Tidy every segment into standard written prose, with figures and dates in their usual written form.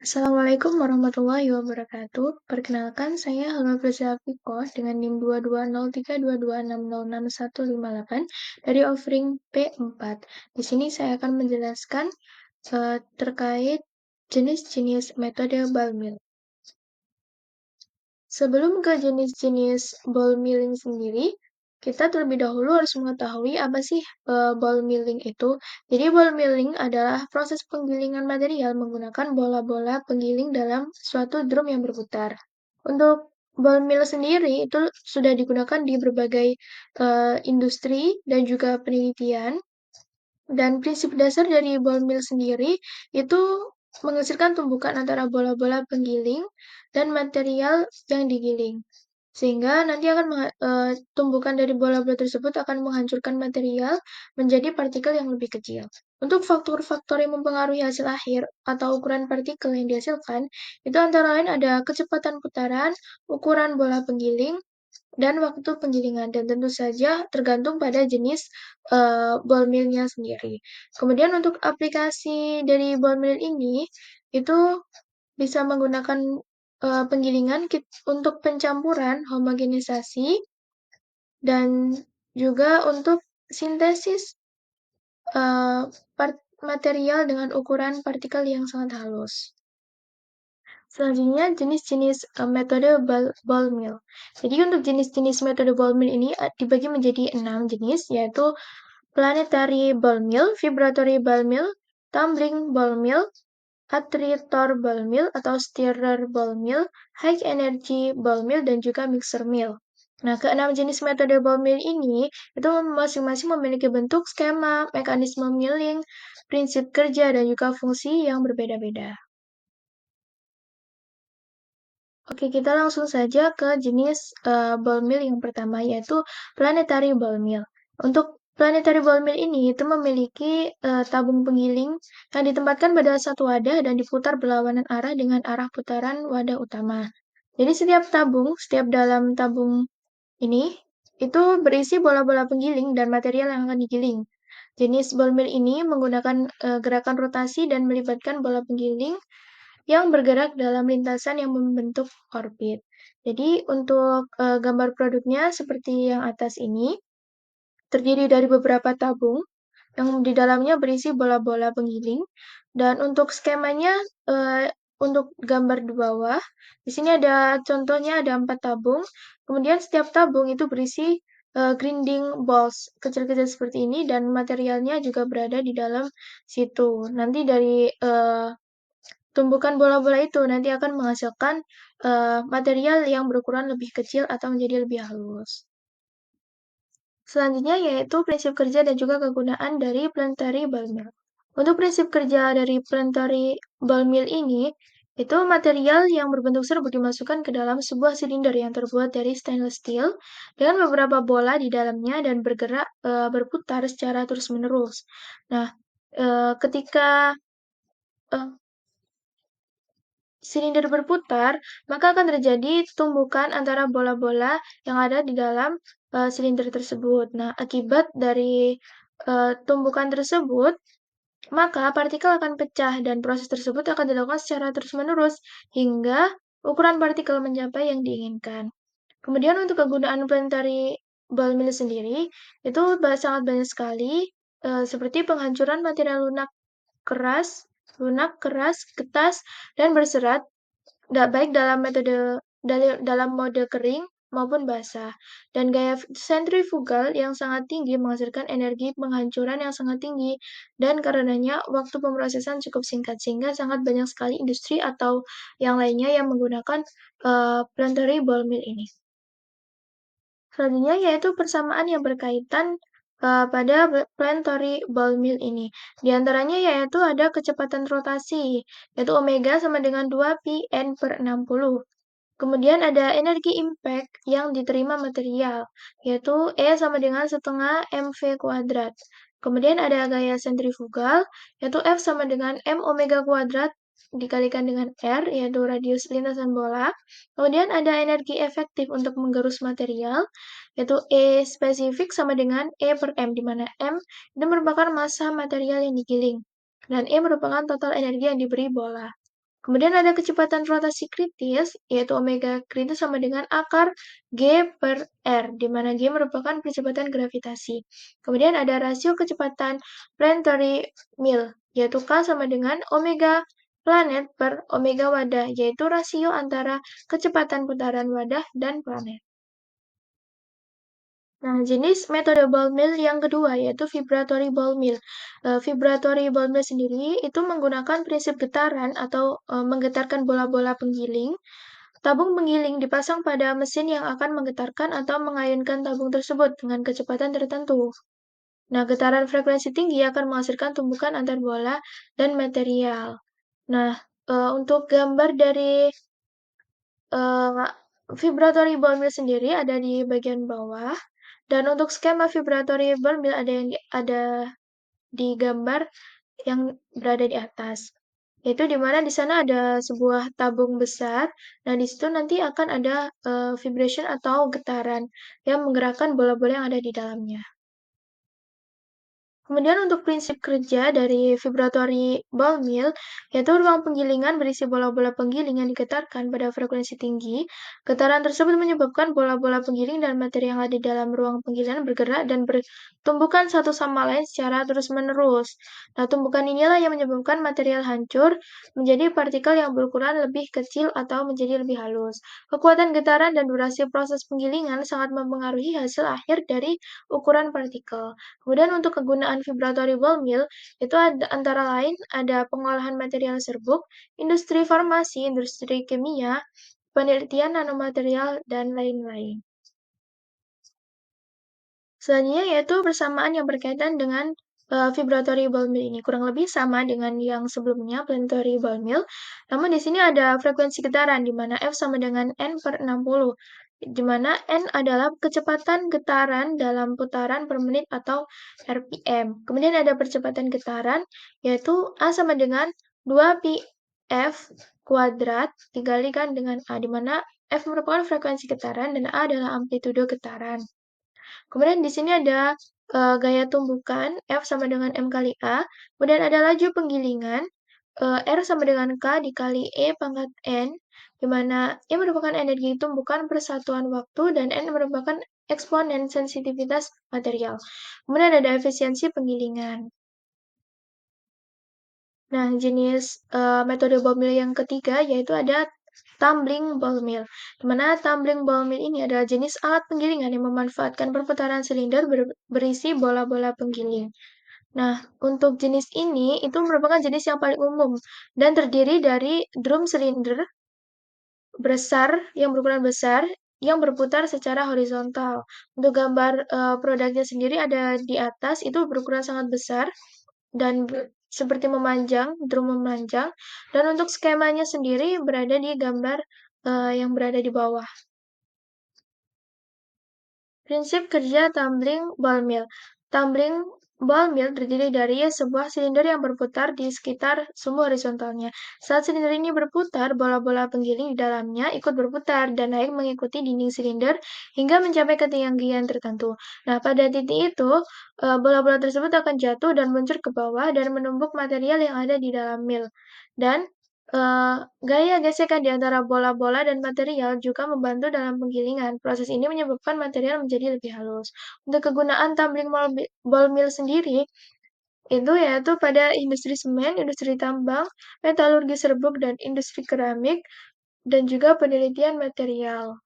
Assalamualaikum warahmatullahi wabarakatuh. Perkenalkan, saya Halma Fiko dengan NIM 2203226066158 dari offering P4. Di sini saya akan menjelaskan terkait jenis-jenis metode ball mill. Sebelum ke jenis-jenis ball milling sendiri, kita terlebih dahulu harus mengetahui apa sih ball milling itu. Jadi ball milling adalah proses penggilingan material menggunakan bola-bola penggiling dalam suatu drum yang berputar. Untuk ball mill sendiri itu sudah digunakan di berbagai industri dan juga penelitian. Dan prinsip dasar dari ball mill sendiri itu menghasilkan tumbukan antara bola-bola penggiling dan material yang digiling. Sehingga nanti akan tumbukan dari bola-bola tersebut akan menghancurkan material menjadi partikel yang lebih kecil. Untuk faktor-faktor yang mempengaruhi hasil akhir atau ukuran partikel yang dihasilkan, itu antara lain ada kecepatan putaran, ukuran bola penggiling, dan waktu penggilingan, dan tentu saja tergantung pada jenis ball mill-nya sendiri. Kemudian untuk aplikasi dari ball mill ini, itu bisa menggunakan penggilingan untuk pencampuran, homogenisasi, dan juga untuk sintesis uh, material dengan ukuran partikel yang sangat halus. Selanjutnya, jenis-jenis metode ball mill. Jadi untuk jenis-jenis metode ball mill ini dibagi menjadi 6 jenis, yaitu planetary ball mill, vibratory ball mill, tumbling ball mill, attritor ball mill atau stirrer ball mill, high energy ball mill, dan juga mixer mill. Nah, keenam jenis metode ball mill ini itu masing-masing memiliki bentuk, skema, mekanisme milling, prinsip kerja, dan juga fungsi yang berbeda-beda. Oke, kita langsung saja ke jenis ball mill yang pertama, yaitu planetary ball mill. Untuk planetary ball mill ini itu memiliki tabung penggiling yang ditempatkan pada satu wadah dan diputar berlawanan arah dengan arah putaran wadah utama. Jadi setiap dalam tabung ini itu berisi bola-bola penggiling dan material yang akan digiling. Jenis ball mill ini menggunakan gerakan rotasi dan melibatkan bola penggiling yang bergerak dalam lintasan yang membentuk orbit. Jadi untuk gambar produknya seperti yang atas ini, terdiri dari beberapa tabung yang di dalamnya berisi bola-bola penggiling. Dan untuk skemanya, untuk gambar di bawah, di sini ada contohnya ada 4 tabung. Kemudian setiap tabung itu berisi grinding balls kecil-kecil seperti ini dan materialnya juga berada di dalam situ. Nanti dari tumbukan bola-bola itu nanti akan menghasilkan material yang berukuran lebih kecil atau menjadi lebih halus. Selanjutnya yaitu prinsip kerja dan juga kegunaan dari planetary ball mill. Untuk prinsip kerja dari planetary ball mill ini, itu material yang berbentuk serbuk dimasukkan ke dalam sebuah silinder yang terbuat dari stainless steel dengan beberapa bola di dalamnya dan bergerak berputar secara terus-menerus. Nah, ketika silinder berputar, maka akan terjadi tumbukan antara bola-bola yang ada di dalam silinder tersebut. Nah, akibat dari tumbukan tersebut, maka partikel akan pecah dan proses tersebut akan dilakukan secara terus-menerus hingga ukuran partikel mencapai yang diinginkan. Kemudian untuk kegunaan planetary ball mill sendiri, itu sangat banyak sekali, seperti penghancuran material lunak, keras, getas, dan berserat, baik dalam mode kering maupun basah. Dan gaya sentrifugal yang sangat tinggi menghasilkan energi penghancuran yang sangat tinggi, dan karenanya waktu pemrosesan cukup singkat, sehingga sangat banyak sekali industri atau yang lainnya yang menggunakan planetary ball mill ini. Selanjutnya yaitu persamaan yang berkaitan pada planetary ball mill ini. Di antaranya yaitu ada kecepatan rotasi, yaitu omega sama dengan 2pi n per 60. Kemudian ada energi impact yang diterima material, yaitu E sama dengan setengah mv kuadrat. Kemudian ada gaya sentrifugal, yaitu F sama dengan m omega kuadrat dikalikan dengan R, yaitu radius lintasan bola. Kemudian ada energi efektif untuk menggerus material, yaitu E spesifik sama dengan E per M, di mana M itu merupakan massa material yang digiling, dan E merupakan total energi yang diberi bola. Kemudian ada kecepatan rotasi kritis, yaitu omega kritis sama dengan akar G per R, di mana G merupakan percepatan gravitasi. Kemudian ada rasio kecepatan planetary mil, yaitu K sama dengan omega planet per omega wadah, yaitu rasio antara kecepatan putaran wadah dan planet. Nah, jenis metode ball mill yang kedua yaitu vibratory ball mill. Vibratory ball mill sendiri itu menggunakan prinsip getaran atau menggetarkan bola-bola penggiling. Tabung penggiling dipasang pada mesin yang akan menggetarkan atau mengayunkan tabung tersebut dengan kecepatan tertentu. Nah, getaran frekuensi tinggi akan menghasilkan tumbukan antar bola dan material. Nah, untuk gambar dari vibratory ball mill sendiri ada di bagian bawah. Dan untuk skema vibratory ball mill ada di gambar yang berada di atas. Yaitu di mana di sana ada sebuah tabung besar. Nah, di situ nanti akan ada vibration atau getaran yang menggerakkan bola-bola yang ada di dalamnya. Kemudian untuk prinsip kerja dari vibratory ball mill, yaitu ruang penggilingan berisi bola-bola penggiling yang digetarkan pada frekuensi tinggi. Getaran tersebut menyebabkan bola-bola penggiling dan materi yang ada di dalam ruang penggilingan bergerak dan bertumbukan satu sama lain secara terus-menerus. Nah, tumbukan inilah yang menyebabkan material hancur menjadi partikel yang berukuran lebih kecil atau menjadi lebih halus. Kekuatan getaran dan durasi proses penggilingan sangat mempengaruhi hasil akhir dari ukuran partikel. Kemudian untuk kegunaan vibratory ball mill itu ada antara lain ada pengolahan material serbuk, industri farmasi, industri kimia, penelitian nanomaterial, dan lain-lain. Selanjutnya yaitu persamaan yang berkaitan dengan vibratory ball mill ini. Kurang lebih sama dengan yang sebelumnya, planetary ball mill. Namun di sini ada frekuensi getaran, di mana F sama dengan N per 60. Di mana N adalah kecepatan getaran dalam putaran per menit atau RPM. Kemudian ada percepatan getaran, yaitu A sama dengan 2 pi F kuadrat dikalikan dengan A, di mana F merupakan frekuensi getaran dan A adalah amplitude getaran. Kemudian di sini ada gaya tumbukan F sama dengan M kali A. Kemudian ada laju penggilingan R sama dengan K dikali E pangkat N, di mana E merupakan energi tumbukan persatuan waktu dan N merupakan eksponen sensitivitas material. Kemudian ada efisiensi penggilingan. Nah, jenis metode ball mill yang ketiga yaitu ada tumbling ball mill. Di mana tumbling ball mill ini adalah jenis alat penggilingan yang memanfaatkan perputaran silinder berisi bola-bola penggiling. Nah, untuk jenis ini itu merupakan jenis yang paling umum dan terdiri dari drum silinder besar yang berukuran besar yang berputar secara horizontal. Untuk gambar produknya sendiri ada di atas, itu berukuran sangat besar dan seperti memanjang, drum memanjang. Dan untuk skemanya sendiri berada di gambar yang berada di bawah. Prinsip kerja tumbling ball mill. Tumbling ball mill terdiri dari sebuah silinder yang berputar di sekitar sumbu horizontalnya. Saat silinder ini berputar, bola-bola penggiling di dalamnya ikut berputar dan naik mengikuti dinding silinder hingga mencapai ketinggian tertentu. Nah, pada titik itu, bola-bola tersebut akan jatuh dan meluncur ke bawah dan menumbuk material yang ada di dalam mill. Dan gaya gesekan di antara bola-bola dan material juga membantu dalam penggilingan. Proses ini menyebabkan material menjadi lebih halus. Untuk kegunaan tumbling ball mill sendiri, itu yaitu pada industri semen, industri tambang, metalurgi serbuk, dan industri keramik, dan juga penelitian material.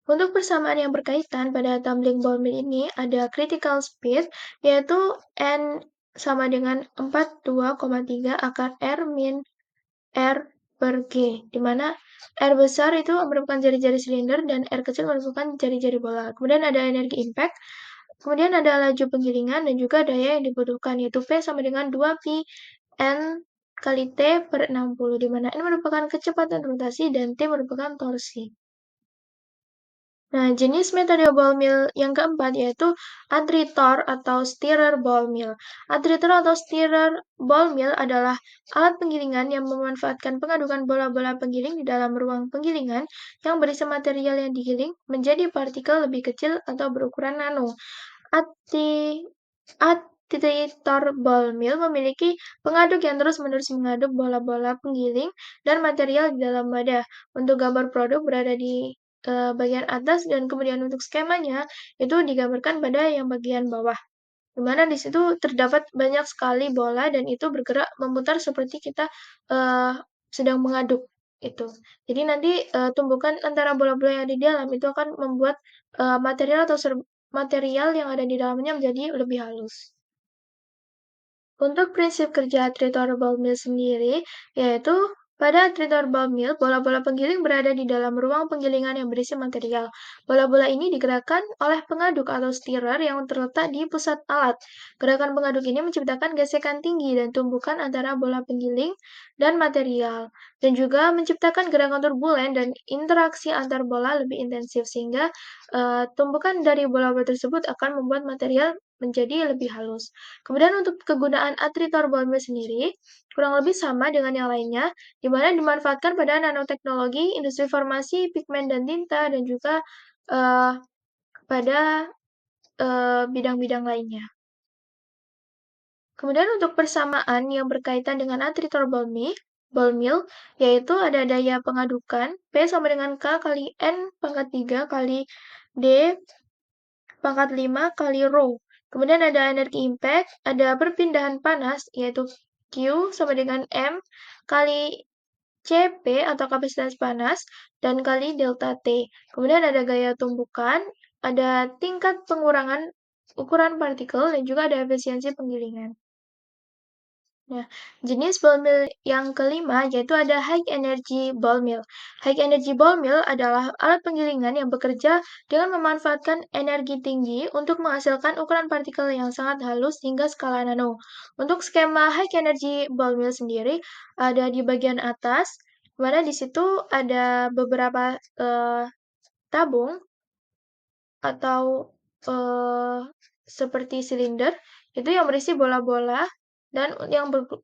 Untuk persamaan yang berkaitan pada tumbling ball mill ini ada critical speed, yaitu N sama dengan 42,3 akar R min R per G, di mana R besar itu merupakan jari-jari silinder dan R kecil merupakan jari-jari bola. Kemudian ada energi impact, kemudian ada laju penggilingan dan juga daya yang dibutuhkan, yaitu P sama dengan 2 pi N kali T per 60, di mana N merupakan kecepatan rotasi dan T merupakan torsi. Nah, jenis metode ball mill yang keempat yaitu attritor atau stirrer ball mill. Attritor atau stirrer ball mill adalah alat penggilingan yang memanfaatkan pengadukan bola-bola penggiling di dalam ruang penggilingan yang berisi material yang digiling menjadi partikel lebih kecil atau berukuran nano. Atti, Titerator ball mill memiliki pengaduk yang terus-menerus mengaduk bola-bola penggiling dan material di dalam wadah. Untuk gambar produk berada di bagian atas dan kemudian untuk skemanya itu digambarkan pada yang bagian bawah. Di mana di situ terdapat banyak sekali bola dan itu bergerak memutar seperti kita uh, sedang mengaduk itu. Jadi nanti tumbukan antara bola-bola yang ada di dalam itu akan membuat material atau material yang ada di dalamnya menjadi lebih halus. Untuk prinsip kerja tritor ball mill sendiri, yaitu pada tritor ball mill, bola-bola penggiling berada di dalam ruang penggilingan yang berisi material. Bola-bola ini digerakkan oleh pengaduk atau stirrer yang terletak di pusat alat. Gerakan pengaduk ini menciptakan gesekan tinggi dan tumbukan antara bola penggiling dan material, dan juga menciptakan gerakan turbulen dan interaksi antar bola lebih intensif, sehingga tumbukan dari bola-bola tersebut akan membuat material menjadi lebih halus. Kemudian untuk kegunaan atritor ball sendiri, kurang lebih sama dengan yang lainnya, di mana dimanfaatkan pada nanoteknologi, industri farmasi, pigmen dan tinta, dan juga uh, pada bidang-bidang lainnya. Kemudian untuk persamaan yang berkaitan dengan atritor ball mill, yaitu ada daya pengadukan, P sama dengan K kali N pangkat 3 kali D pangkat 5 kali rho. Kemudian ada energi impact, ada perpindahan panas, yaitu Q sama dengan M kali CP atau kapasitas panas, dan kali delta T. Kemudian ada gaya tumpukan, ada tingkat pengurangan ukuran partikel, dan juga ada efisiensi penggilingan. Nah, jenis ball mill yang kelima yaitu ada high energy ball mill. High energy ball mill adalah alat penggilingan yang bekerja dengan memanfaatkan energi tinggi untuk menghasilkan ukuran partikel yang sangat halus hingga skala nano. Untuk skema high energy ball mill sendiri ada di bagian atas, mana di situ ada beberapa tabung atau eh, seperti silinder itu yang berisi bola-bola dan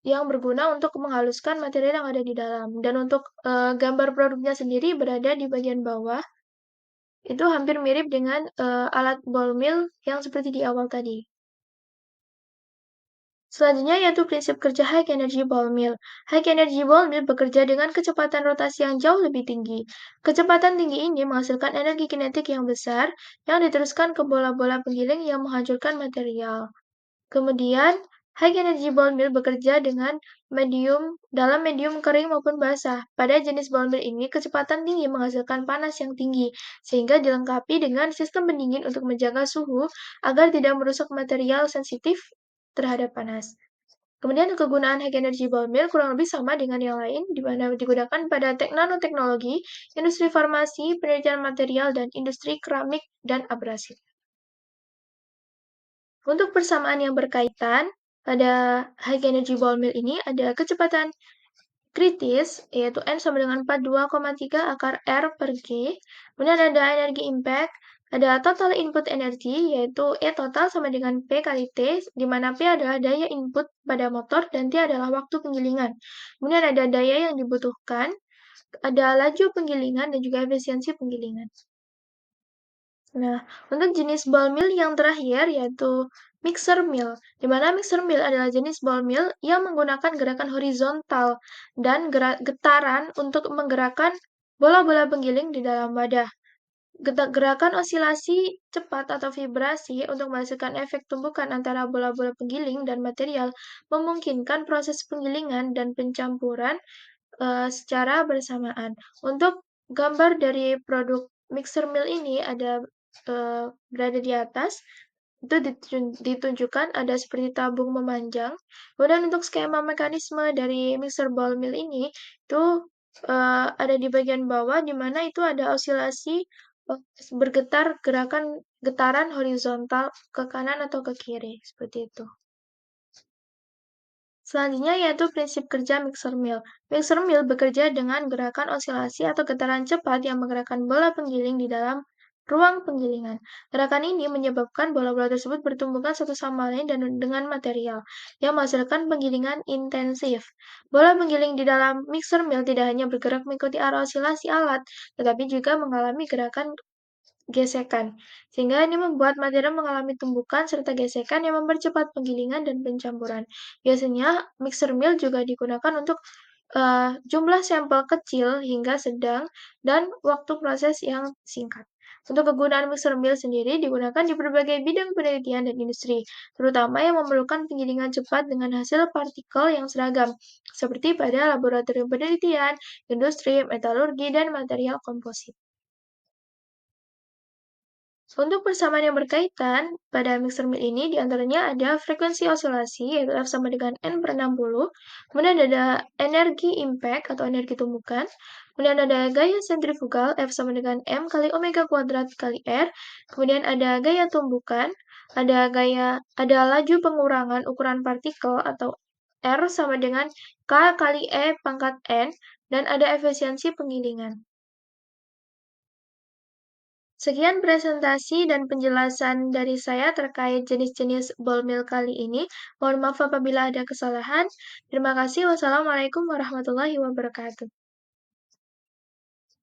yang berguna untuk menghaluskan material yang ada di dalam. Dan untuk gambar produknya sendiri berada di bagian bawah. Itu hampir mirip dengan alat ball mill yang seperti di awal tadi. Selanjutnya yaitu prinsip kerja high energy ball mill. High energy ball mill bekerja dengan kecepatan rotasi yang jauh lebih tinggi. Kecepatan tinggi ini menghasilkan energi kinetik yang besar yang diteruskan ke bola-bola penggiling yang menghancurkan material. Kemudian, high energy ball mill bekerja dengan dalam medium kering maupun basah. Pada jenis ball mill ini, kecepatan tinggi menghasilkan panas yang tinggi, sehingga dilengkapi dengan sistem pendingin untuk menjaga suhu agar tidak merusak material sensitif terhadap panas. Kemudian kegunaan high energy ball mill kurang lebih sama dengan yang lain, di mana digunakan pada nanoteknologi, industri farmasi, penelitian material, dan industri keramik dan abrasi. Untuk persamaan yang berkaitan, pada high energy ball mill ini ada kecepatan kritis, yaitu N sama dengan 42,3 akar R per G. Kemudian ada energi impact, ada total input energy, yaitu E total sama dengan P kali T, di mana P adalah daya input pada motor dan T adalah waktu penggilingan. Kemudian ada daya yang dibutuhkan, ada laju penggilingan, dan juga efisiensi penggilingan. Nah, untuk jenis ball mill yang terakhir yaitu mixer mill, di mana mixer mill adalah jenis ball mill yang menggunakan gerakan horizontal dan getaran untuk menggerakkan bola-bola penggiling di dalam wadah. Gerakan osilasi cepat atau vibrasi untuk menghasilkan efek tumbukan antara bola-bola penggiling dan material memungkinkan proses penggilingan dan pencampuran secara bersamaan. Untuk gambar dari produk mixer mill ini ada berada di atas, itu ditunjukkan ada seperti tabung memanjang. Kemudian untuk skema mekanisme dari mixer ball mill ini itu ada di bagian bawah, di mana itu ada osilasi bergetar getaran horizontal ke kanan atau ke kiri seperti itu. Selanjutnya yaitu prinsip kerja mixer mill. Mixer mill bekerja dengan gerakan osilasi atau getaran cepat yang menggerakkan bola penggiling di dalam ruang penggilingan. Gerakan ini menyebabkan bola-bola tersebut bertumbukan satu sama lain dan dengan material yang menghasilkan penggilingan intensif. Bola penggiling di dalam mixer mill tidak hanya bergerak mengikuti arah osilasi alat, tetapi juga mengalami gerakan gesekan, sehingga ini membuat material mengalami tumbukan serta gesekan yang mempercepat penggilingan dan pencampuran. Biasanya mixer mill juga digunakan untuk jumlah sampel kecil hingga sedang dan waktu proses yang singkat. Untuk kegunaan mixer mill sendiri digunakan di berbagai bidang penelitian dan industri, terutama yang memerlukan penggilingan cepat dengan hasil partikel yang seragam, seperti pada laboratorium penelitian, industri, metalurgi, dan material komposit. Untuk persamaan yang berkaitan, pada mixer mill ini diantaranya ada frekuensi osilasi, yaitu F sama dengan N per 60, kemudian ada energi impact atau energi tumbukan, kemudian ada gaya sentrifugal, F sama dengan M kali omega kuadrat kali R, kemudian ada gaya tumbukan, ada laju pengurangan ukuran partikel atau R sama dengan K kali E pangkat N, dan ada efisiensi penggilingan. Sekian presentasi dan penjelasan dari saya terkait jenis-jenis ball mill kali ini. Mohon maaf apabila ada kesalahan. Terima kasih. Wassalamualaikum warahmatullahi wabarakatuh.